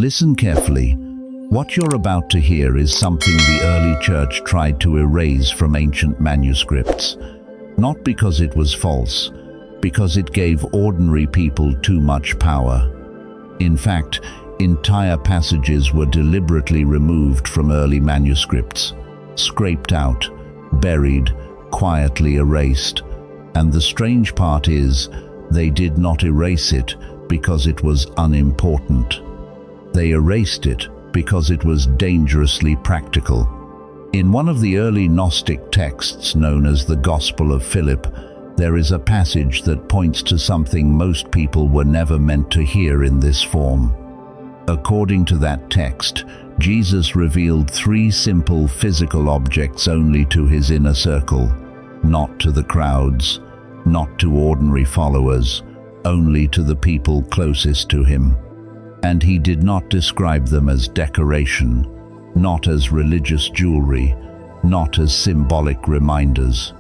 Listen carefully. What you're about to hear is something the early church tried to erase from ancient manuscripts. Not because it was false, because it gave ordinary people too much power. In fact, entire passages were deliberately removed from early manuscripts, scraped out, buried, quietly erased. And the strange part is, they did not erase it because it was unimportant. They erased it because it was dangerously practical. In one of the early Gnostic texts known as the Gospel of Philip, there is a passage that points to something most people were never meant to hear in this form. According to that text, Jesus revealed three simple physical objects only to his inner circle, not to the crowds, not to ordinary followers, only to the people closest to him. And he did not describe them as decoration, not as religious jewelry, not as symbolic reminders.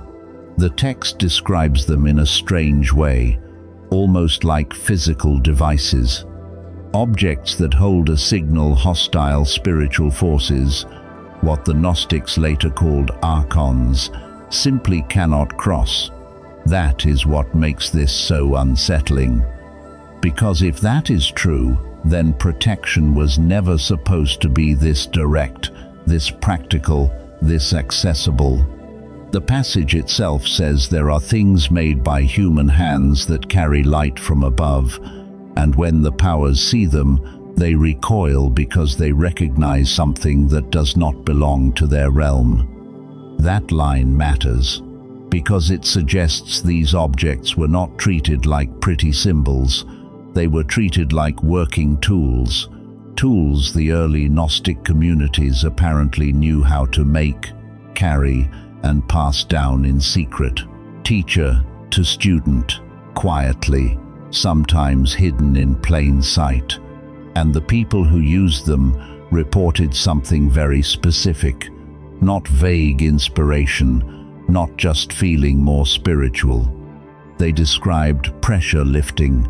The text describes them in a strange way, almost like physical devices. Objects that hold a signal hostile spiritual forces, what the Gnostics later called Archons, simply cannot cross. That is what makes this so unsettling. Because if that is true, then protection was never supposed to be this direct, this practical, this accessible. The passage itself says there are things made by human hands that carry light from above, and when the powers see them, they recoil because they recognize something that does not belong to their realm. That line matters, because it suggests these objects were not treated like pretty symbols. They were treated like working tools, tools the early Gnostic communities apparently knew how to make, carry, and pass down in secret, teacher to student, quietly, sometimes hidden in plain sight. And the people who used them reported something very specific, not vague inspiration, not just feeling more spiritual. They described pressure lifting,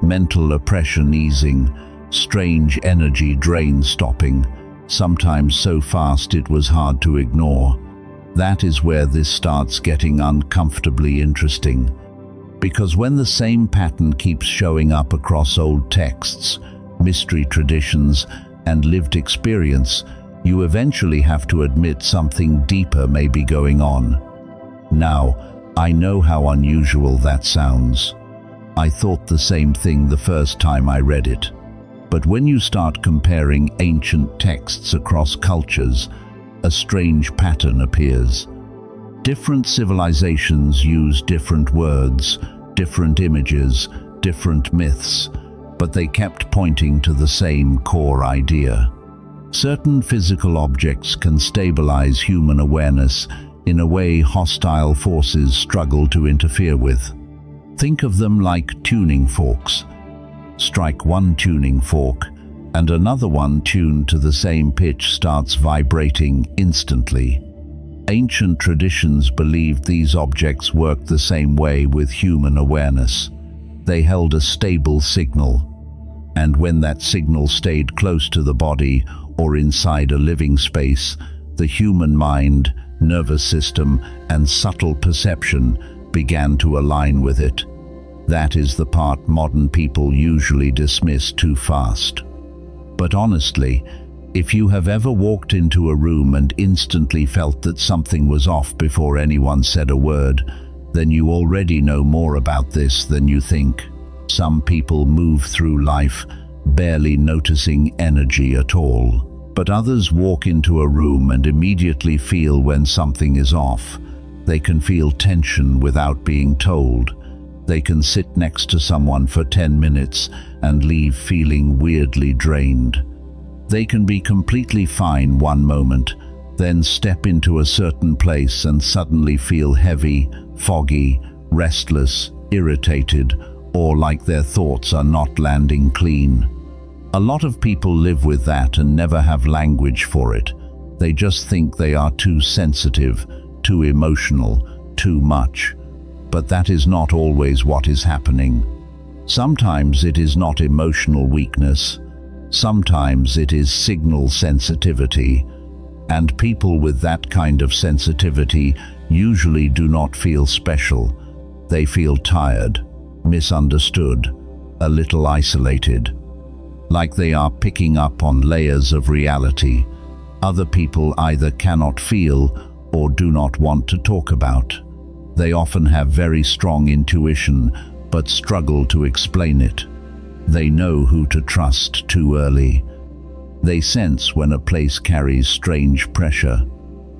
mental oppression easing, strange energy drain stopping, sometimes so fast it was hard to ignore. That is where this starts getting uncomfortably interesting. Because when the same pattern keeps showing up across old texts, mystery traditions, and lived experience, you eventually have to admit something deeper may be going on. Now, I know how unusual that sounds. I thought the same thing the first time I read it. But when you start comparing ancient texts across cultures, a strange pattern appears. Different civilizations use different words, different images, different myths, but they kept pointing to the same core idea. Certain physical objects can stabilize human awareness in a way hostile forces struggle to interfere with. Think of them like tuning forks. Strike one tuning fork, and another one tuned to the same pitch starts vibrating instantly. Ancient traditions believed these objects worked the same way with human awareness. They held a stable signal, and when that signal stayed close to the body or inside a living space, the human mind, nervous system, and subtle perception began to align with it. That is the part modern people usually dismiss too fast. But honestly, if you have ever walked into a room and instantly felt that something was off before anyone said a word, then you already know more about this than you think. Some people move through life barely noticing energy at all. But others walk into a room and immediately feel when something is off. They can feel tension without being told. They can sit next to someone for 10 minutes and leave feeling weirdly drained. They can be completely fine one moment, then step into a certain place and suddenly feel heavy, foggy, restless, irritated, or like their thoughts are not landing clean. A lot of people live with that and never have language for it. They just think they are too sensitive, too emotional, too much. But that is not always what is happening. Sometimes it is not emotional weakness. Sometimes it is signal sensitivity, and people with that kind of sensitivity usually do not feel special. They feel tired, misunderstood, a little isolated, like they are picking up on layers of reality other people either cannot feel or do not want to talk about. They often have very strong intuition, but struggle to explain it. They know who to trust too early. They sense when a place carries strange pressure.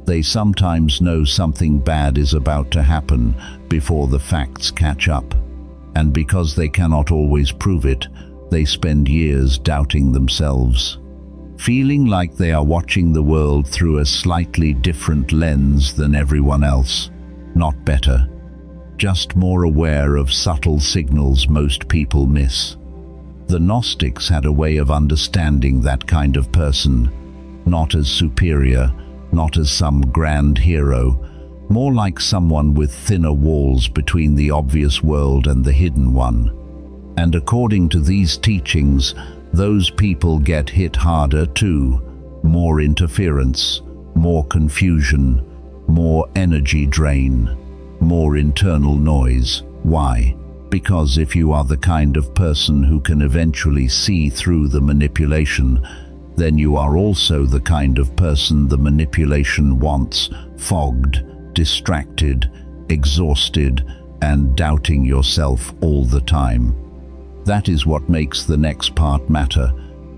They sometimes know something bad is about to happen before the facts catch up. And because they cannot always prove it, they spend years doubting themselves, feeling like they are watching the world through a slightly different lens than everyone else. Not better, just more aware of subtle signals most people miss. The Gnostics had a way of understanding that kind of person, not as superior, not as some grand hero, more like someone with thinner walls between the obvious world and the hidden one. And according to these teachings, those people get hit harder too. More interference, more confusion, more energy drain, more internal noise. Why? Because if you are the kind of person who can eventually see through the manipulation, then you are also the kind of person the manipulation wants, fogged, distracted, exhausted, and doubting yourself all the time. That is what makes the next part matter,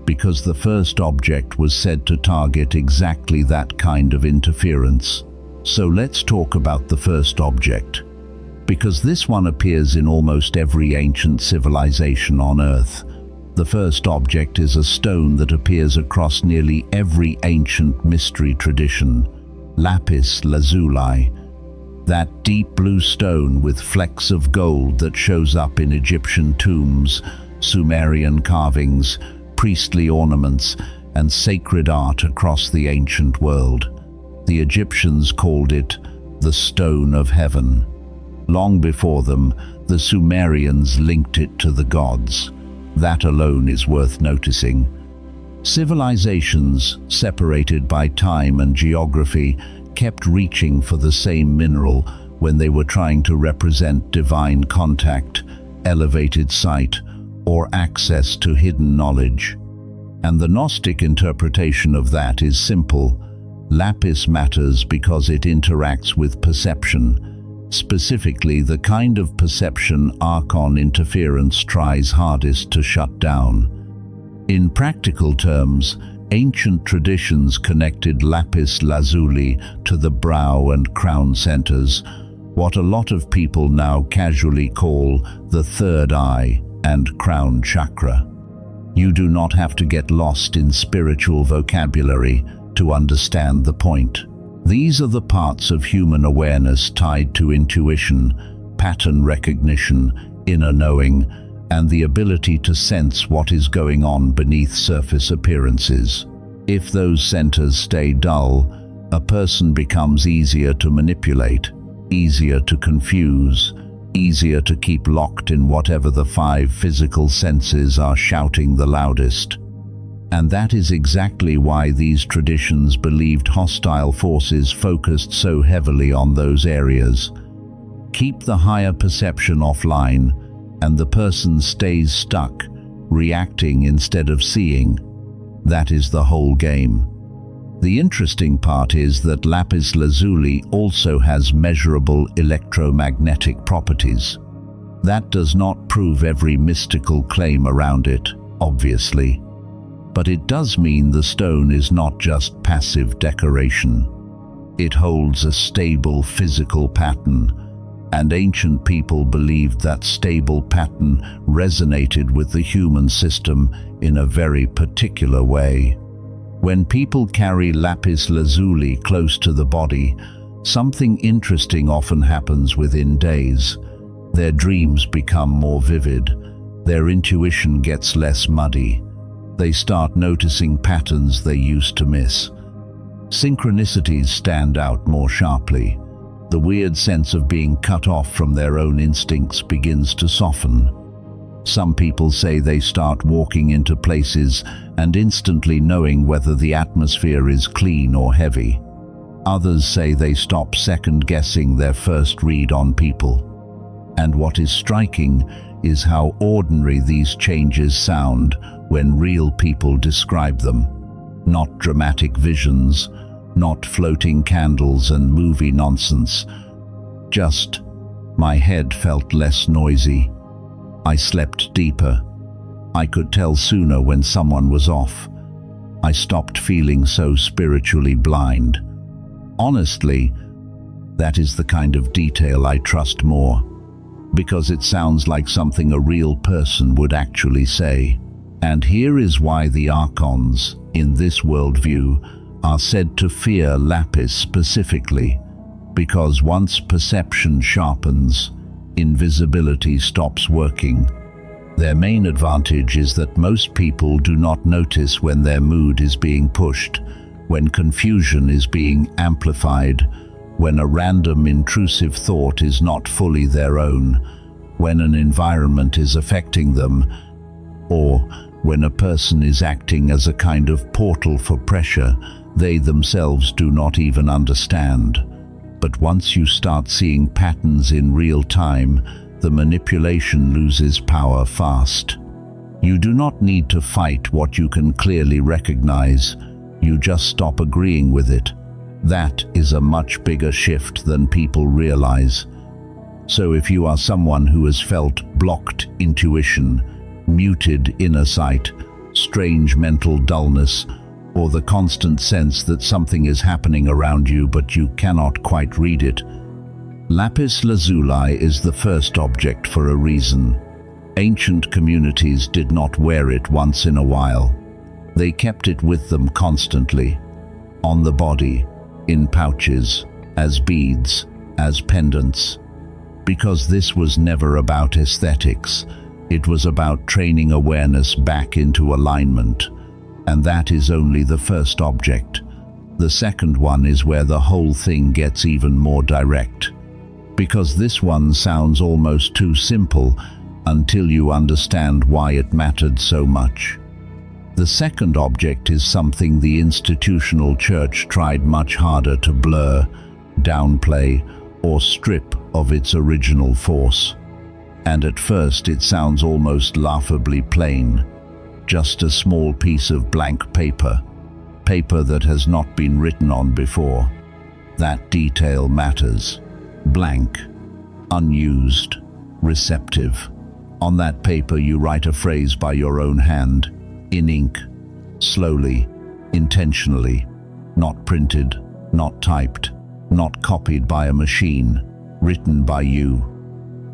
because the first object was said to target exactly that kind of interference. So let's talk about the first object, because this one appears in almost every ancient civilization on Earth. The first object is a stone that appears across nearly every ancient mystery tradition, lapis lazuli, that deep blue stone with flecks of gold that shows up in Egyptian tombs, Sumerian carvings, priestly ornaments, and sacred art across the ancient world. The Egyptians called it the Stone of Heaven. Long before them, the Sumerians linked it to the gods. That alone is worth noticing. Civilizations, separated by time and geography, kept reaching for the same mineral when they were trying to represent divine contact, elevated sight, or access to hidden knowledge. And the Gnostic interpretation of that is simple. Lapis matters because it interacts with perception, specifically the kind of perception Archon interference tries hardest to shut down. In practical terms, ancient traditions connected lapis lazuli to the brow and crown centers, what a lot of people now casually call the third eye and crown chakra. You do not have to get lost in spiritual vocabulary to understand the point. These are the parts of human awareness tied to intuition, pattern recognition, inner knowing, and the ability to sense what is going on beneath surface appearances. If those centers stay dull, a person becomes easier to manipulate, easier to confuse, easier to keep locked in whatever the 5 physical senses are shouting the loudest. And that is exactly why these traditions believed hostile forces focused so heavily on those areas. Keep the higher perception offline, and the person stays stuck, reacting instead of seeing. That is the whole game. The interesting part is that lapis lazuli also has measurable electromagnetic properties. That does not prove every mystical claim around it, obviously. But it does mean the stone is not just passive decoration. It holds a stable physical pattern, and ancient people believed that stable pattern resonated with the human system in a very particular way. When people carry lapis lazuli close to the body, something interesting often happens within days. Their dreams become more vivid. Their intuition gets less muddy. They start noticing patterns they used to miss. Synchronicities stand out more sharply. The weird sense of being cut off from their own instincts begins to soften. Some people say they start walking into places and instantly knowing whether the atmosphere is clean or heavy. Others say they stop second-guessing their first read on people. And what is striking is how ordinary these changes sound when real people describe them. Not dramatic visions, not floating candles and movie nonsense. Just, my head felt less noisy. I slept deeper. I could tell sooner when someone was off. I stopped feeling so spiritually blind. Honestly, that is the kind of detail I trust more, because it sounds like something a real person would actually say. And here is why the Archons, in this worldview, are said to fear lapis specifically, because once perception sharpens, invisibility stops working. Their main advantage is that most people do not notice when their mood is being pushed, when confusion is being amplified, when a random intrusive thought is not fully their own, when an environment is affecting them, or when a person is acting as a kind of portal for pressure they themselves do not even understand. But once you start seeing patterns in real time, the manipulation loses power fast. You do not need to fight what you can clearly recognize. You just stop agreeing with it. That is a much bigger shift than people realize. So if you are someone who has felt blocked intuition, muted inner sight, strange mental dullness, or the constant sense that something is happening around you but you cannot quite read it, lapis lazuli is the first object for a reason. Ancient communities did not wear it once in a while. They kept it with them constantly, on the body, in pouches, as beads, as pendants. Because this was never about aesthetics, it was about training awareness back into alignment. And that is only the first object. The second one is where the whole thing gets even more direct. Because this one sounds almost too simple until you understand why it mattered so much. The second object is something the institutional church tried much harder to blur, downplay, or strip of its original force. And at first it sounds almost laughably plain. Just a small piece of blank paper that has not been written on before. That detail matters. Blank, unused, receptive. On that paper you write a phrase by your own hand, in ink, slowly, intentionally, not printed, not typed, not copied by a machine, written by you.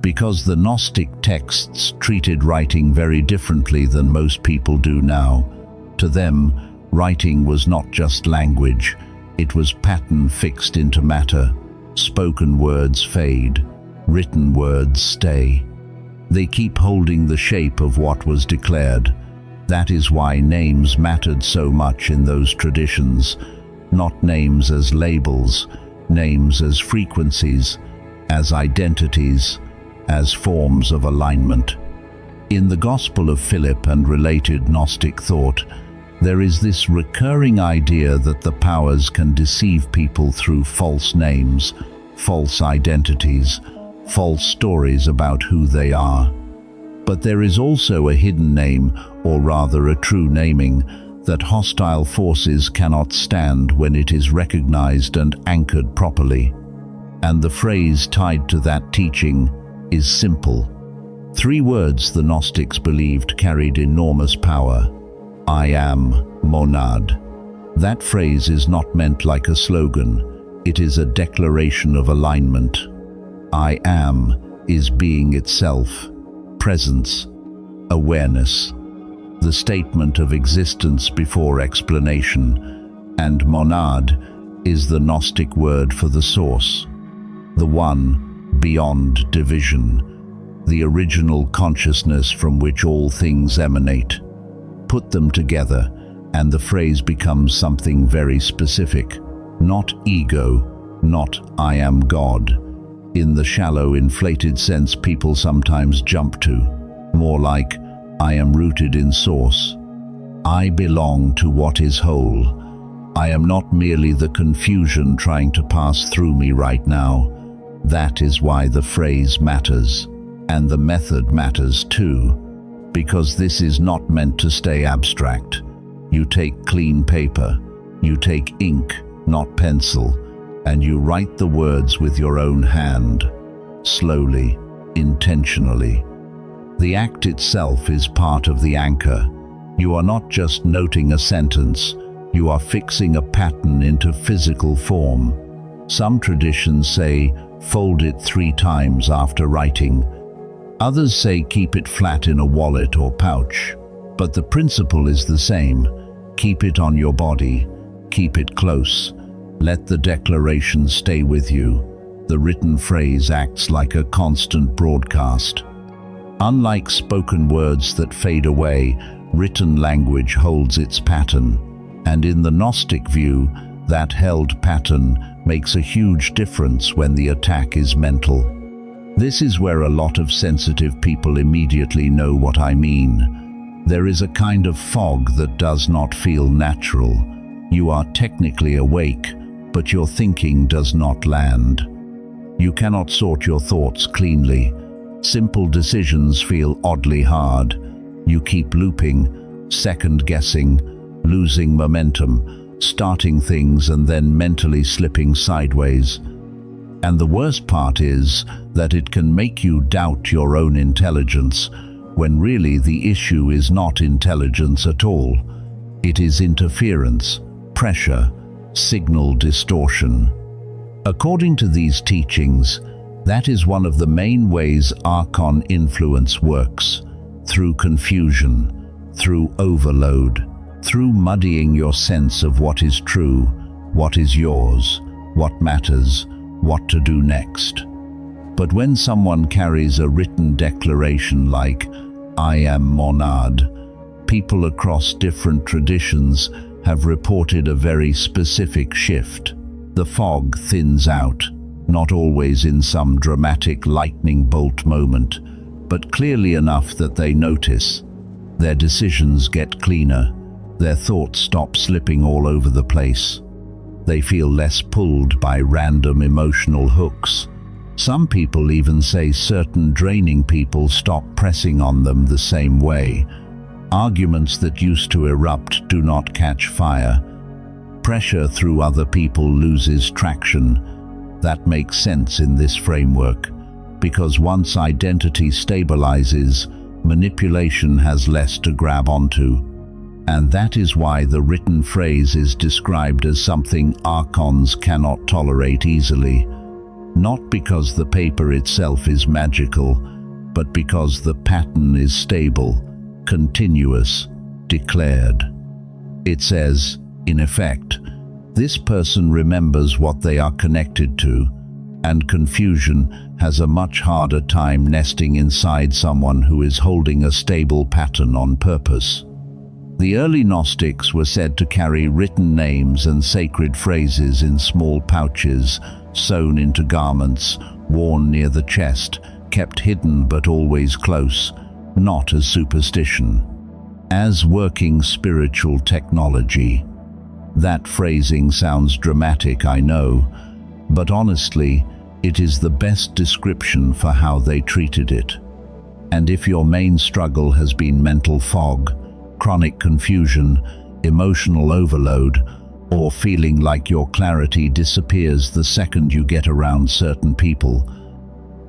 Because the Gnostic texts treated writing very differently than most people do now. To them, writing was not just language, it was pattern fixed into matter. Spoken words fade, written words stay. They keep holding the shape of what was declared. That is why names mattered so much in those traditions. Not names as labels, names as frequencies, as identities, as forms of alignment. In the Gospel of Philip and related Gnostic thought, there is this recurring idea that the powers can deceive people through false names, false identities, false stories about who they are. But there is also a hidden name, or rather a true naming, that hostile forces cannot stand when it is recognized and anchored properly. And the phrase tied to that teaching is simple. 3 words the Gnostics believed carried enormous power. I am monad. That phrase is not meant like a slogan. It is a declaration of alignment. I am is being itself, presence, awareness, the statement of existence before explanation, and monad is the Gnostic word for the source, the one beyond division, the original consciousness from which all things emanate. Put them together, and the phrase becomes something very specific. Not ego, not I am God, in the shallow, inflated sense people sometimes jump to. More like, I am rooted in source. I belong to what is whole. I am not merely the confusion trying to pass through me right now. That is why the phrase matters, and the method matters too, because this is not meant to stay abstract. You take clean paper, you take ink, not pencil, and you write the words with your own hand, slowly, intentionally. The act itself is part of the anchor. You are not just noting a sentence, you are fixing a pattern into physical form. Some traditions say, fold it 3 times after writing. Others say keep it flat in a wallet or pouch. But the principle is the same. Keep it on your body. Keep it close. Let the declaration stay with you. The written phrase acts like a constant broadcast. Unlike spoken words that fade away, written language holds its pattern. And in the Gnostic view, that held pattern makes a huge difference when the attack is mental. This is where a lot of sensitive people immediately know what I mean. There is a kind of fog that does not feel natural. You are technically awake, but your thinking does not land. You cannot sort your thoughts cleanly. Simple decisions feel oddly hard. You keep looping, second-guessing, losing momentum, starting things and then mentally slipping sideways. And the worst part is that it can make you doubt your own intelligence, when really the issue is not intelligence at all. It is interference, pressure, signal distortion. According to these teachings, that is one of the main ways Archon influence works, through confusion, through overload, through muddying your sense of what is true, what is yours, what matters, what to do next. But when someone carries a written declaration like, I am monad, people across different traditions have reported a very specific shift. The fog thins out, not always in some dramatic lightning bolt moment, but clearly enough that they notice. Their decisions get cleaner. Their thoughts stop slipping all over the place. They feel less pulled by random emotional hooks. Some people even say certain draining people stop pressing on them the same way. Arguments that used to erupt do not catch fire. Pressure through other people loses traction. That makes sense in this framework, because once identity stabilizes, manipulation has less to grab onto. And that is why the written phrase is described as something Archons cannot tolerate easily. Not because the paper itself is magical, but because the pattern is stable, continuous, declared. It says, in effect, this person remembers what they are connected to, and confusion has a much harder time nesting inside someone who is holding a stable pattern on purpose. The early Gnostics were said to carry written names and sacred phrases in small pouches, sewn into garments, worn near the chest, kept hidden but always close, not as superstition, as working spiritual technology. That phrasing sounds dramatic, I know, but honestly, it is the best description for how they treated it. And if your main struggle has been mental fog, chronic confusion, emotional overload, or feeling like your clarity disappears the second you get around certain people,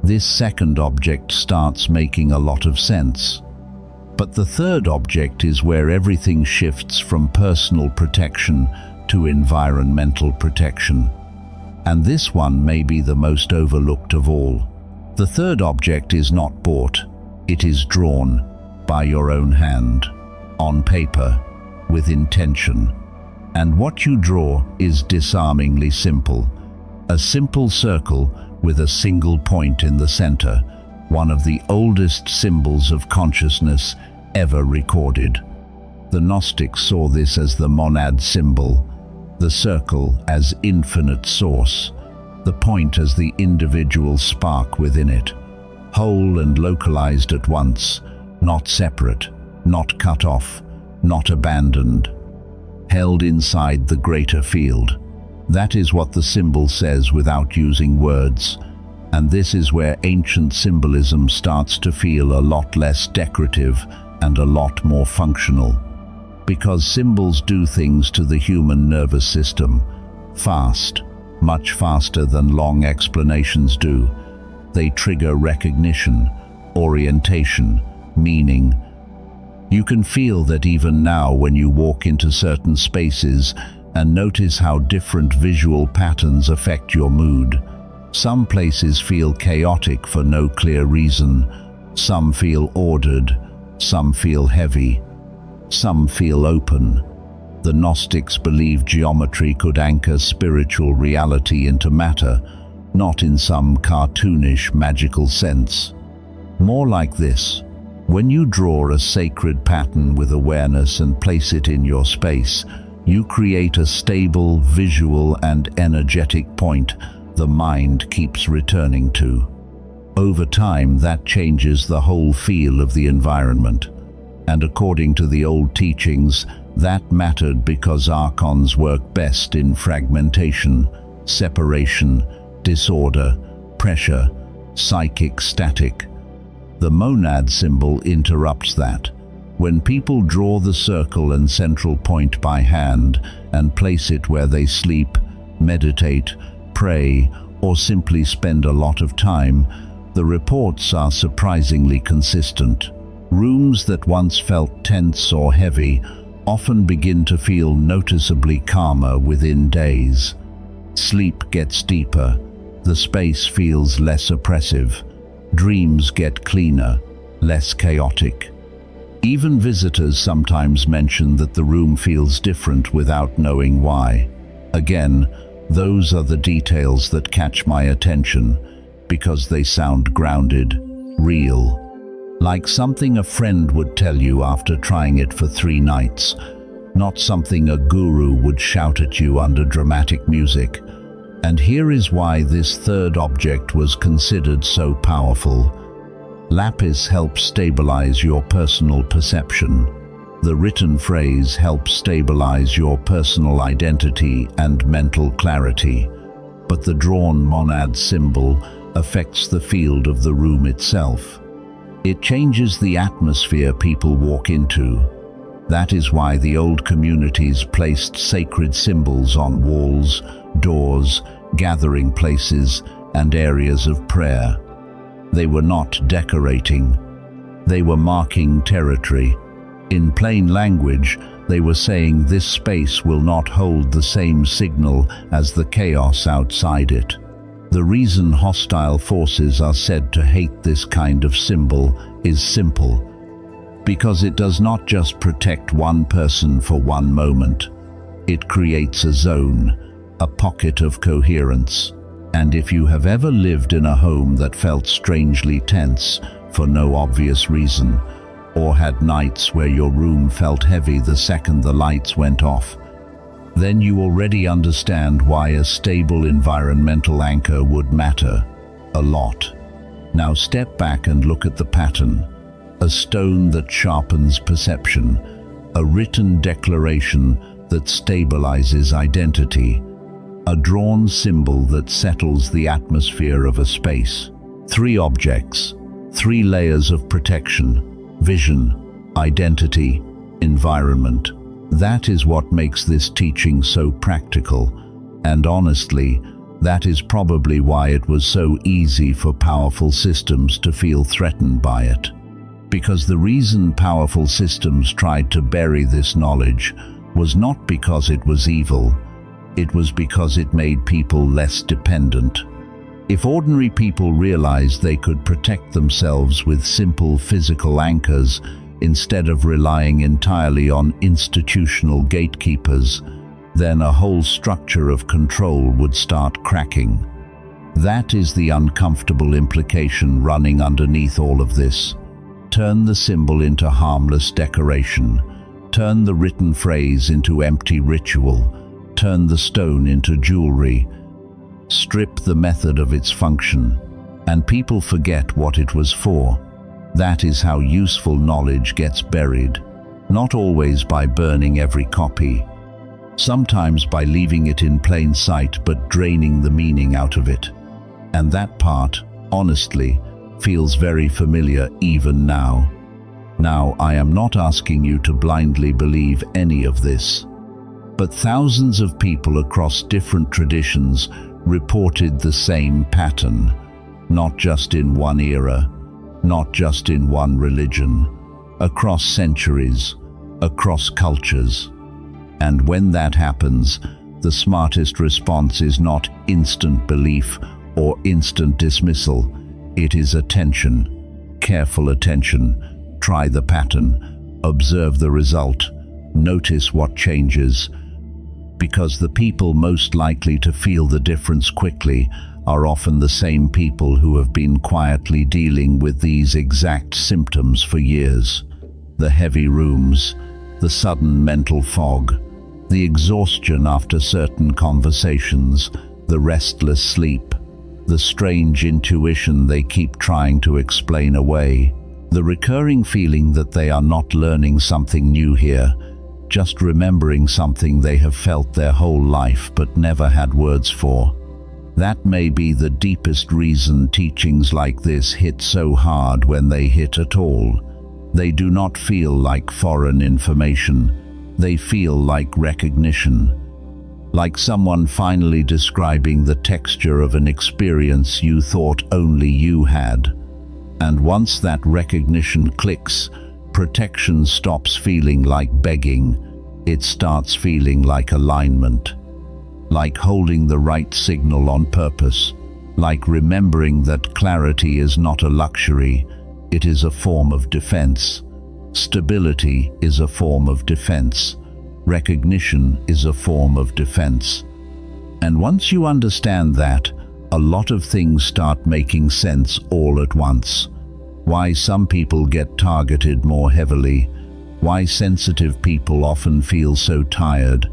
this second object starts making a lot of sense. But the third object is where everything shifts from personal protection to environmental protection. And this one may be the most overlooked of all. The third object is not bought, it is drawn by your own hand, on paper, with intention. And what you draw is disarmingly simple. A simple circle with a single point in the center, one of the oldest symbols of consciousness ever recorded. The Gnostics saw this as the monad symbol, the circle as infinite source, the point as the individual spark within it, whole and localized at once, not separate, not cut off, not abandoned, held inside the greater field. That is what the symbol says without using words, and this is where ancient symbolism starts to feel a lot less decorative and a lot more functional. Because symbols do things to the human nervous system, fast, much faster than long explanations do. They trigger recognition, orientation, meaning. You can feel that even now when you walk into certain spaces and notice how different visual patterns affect your mood. Some places feel chaotic for no clear reason. Some feel ordered. Some feel heavy. Some feel open. The Gnostics believed geometry could anchor spiritual reality into matter, not in some cartoonish, magical sense. More like this. When you draw a sacred pattern with awareness and place it in your space, you create a stable, visual and energetic point the mind keeps returning to. Over time, that changes the whole feel of the environment. And according to the old teachings, that mattered because Archons work best in fragmentation, separation, disorder, pressure, psychic static. The monad symbol interrupts that. When people draw the circle and central point by hand and place it where they sleep, meditate, pray, or simply spend a lot of time, the reports are surprisingly consistent. Rooms that once felt tense or heavy often begin to feel noticeably calmer within days. Sleep gets deeper, the space feels less oppressive, dreams get cleaner, less chaotic. Even visitors sometimes mention that the room feels different without knowing why. Again, those are the details that catch my attention because they sound grounded, real. Like something a friend would tell you after trying it for 3 nights, not something a guru would shout at you under dramatic music. And here is why this third object was considered so powerful. Lapis helps stabilize your personal perception. The written phrase helps stabilize your personal identity and mental clarity. But the drawn monad symbol affects the field of the room itself. It changes the atmosphere people walk into. That is why the old communities placed sacred symbols on walls, doors, gathering places, and areas of prayer. They were not decorating. They were marking territory. In plain language, they were saying this space will not hold the same signal as the chaos outside it. The reason hostile forces are said to hate this kind of symbol is simple. Because it does not just protect one person for one moment. It creates a zone, a pocket of coherence. And if you have ever lived in a home that felt strangely tense for no obvious reason, or had nights where your room felt heavy the second the lights went off, then you already understand why a stable environmental anchor would matter a lot. Now step back and look at the pattern. A stone that sharpens perception, a written declaration that stabilizes identity, a drawn symbol that settles the atmosphere of a space. 3 objects, 3 layers of protection, vision, identity, environment. That is what makes this teaching so practical, and honestly, that is probably why it was so easy for powerful systems to feel threatened by it. Because the reason powerful systems tried to bury this knowledge was not because it was evil, it was because it made people less dependent. If ordinary people realized they could protect themselves with simple physical anchors instead of relying entirely on institutional gatekeepers, then a whole structure of control would start cracking. That is the uncomfortable implication running underneath all of this. Turn the symbol into harmless decoration. Turn the written phrase into empty ritual. Turn the stone into jewelry. Strip the method of its function, and people forget what it was for. That is how useful knowledge gets buried, not always by burning every copy, sometimes by leaving it in plain sight but draining the meaning out of it. And that part, honestly, feels very familiar even now. Now, I am not asking you to blindly believe any of this, but thousands of people across different traditions reported the same pattern, not just in one era, not just in one religion, across centuries, across cultures. And when that happens, the smartest response is not instant belief or instant dismissal. It is attention, careful attention. Try the pattern, observe the result, notice what changes. Because the people most likely to feel the difference quickly are often the same people who have been quietly dealing with these exact symptoms for years. The heavy rooms, the sudden mental fog, the exhaustion after certain conversations, the restless sleep, the strange intuition they keep trying to explain away, the recurring feeling that they are not learning something new here, just remembering something they have felt their whole life but never had words for. That may be the deepest reason teachings like this hit so hard when they hit at all. They do not feel like foreign information. They feel like recognition. Like someone finally describing the texture of an experience you thought only you had. And once that recognition clicks, protection stops feeling like begging. It starts feeling like alignment. Like holding the right signal on purpose. Like remembering that clarity is not a luxury, it is a form of defense. Stability is a form of defense. Recognition is a form of defense. And once you understand that, a lot of things start making sense all at once. Why some people get targeted more heavily, why sensitive people often feel so tired,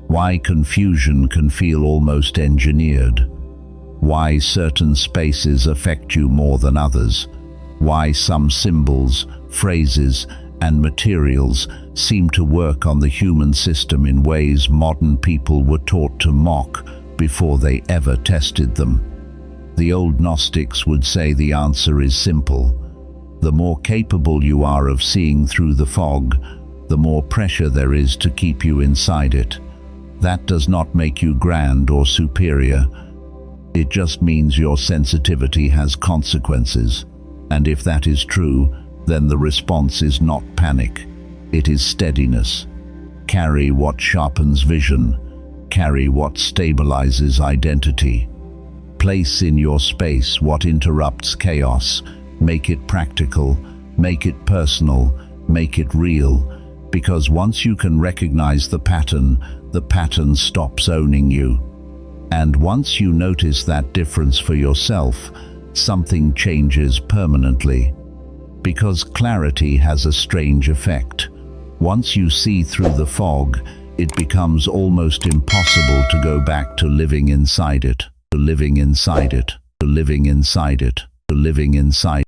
why confusion can feel almost engineered, why certain spaces affect you more than others, why some symbols, phrases, and materials seem to work on the human system in ways modern people were taught to mock before they ever tested them. The old Gnostics would say the answer is simple. The more capable you are of seeing through the fog, the more pressure there is to keep you inside it. That does not make you grand or superior. It just means your sensitivity has consequences. And if that is true, then the response is not panic. It is steadiness. Carry what sharpens vision. Carry what stabilizes identity. Place in your space what interrupts chaos. Make it practical. Make it personal. Make it real. Because once you can recognize the pattern stops owning you. And once you notice that difference for yourself, something changes permanently. Because clarity has a strange effect. Once you see through the fog, it becomes almost impossible to go back to living inside it, to living inside it, to living inside it, to living inside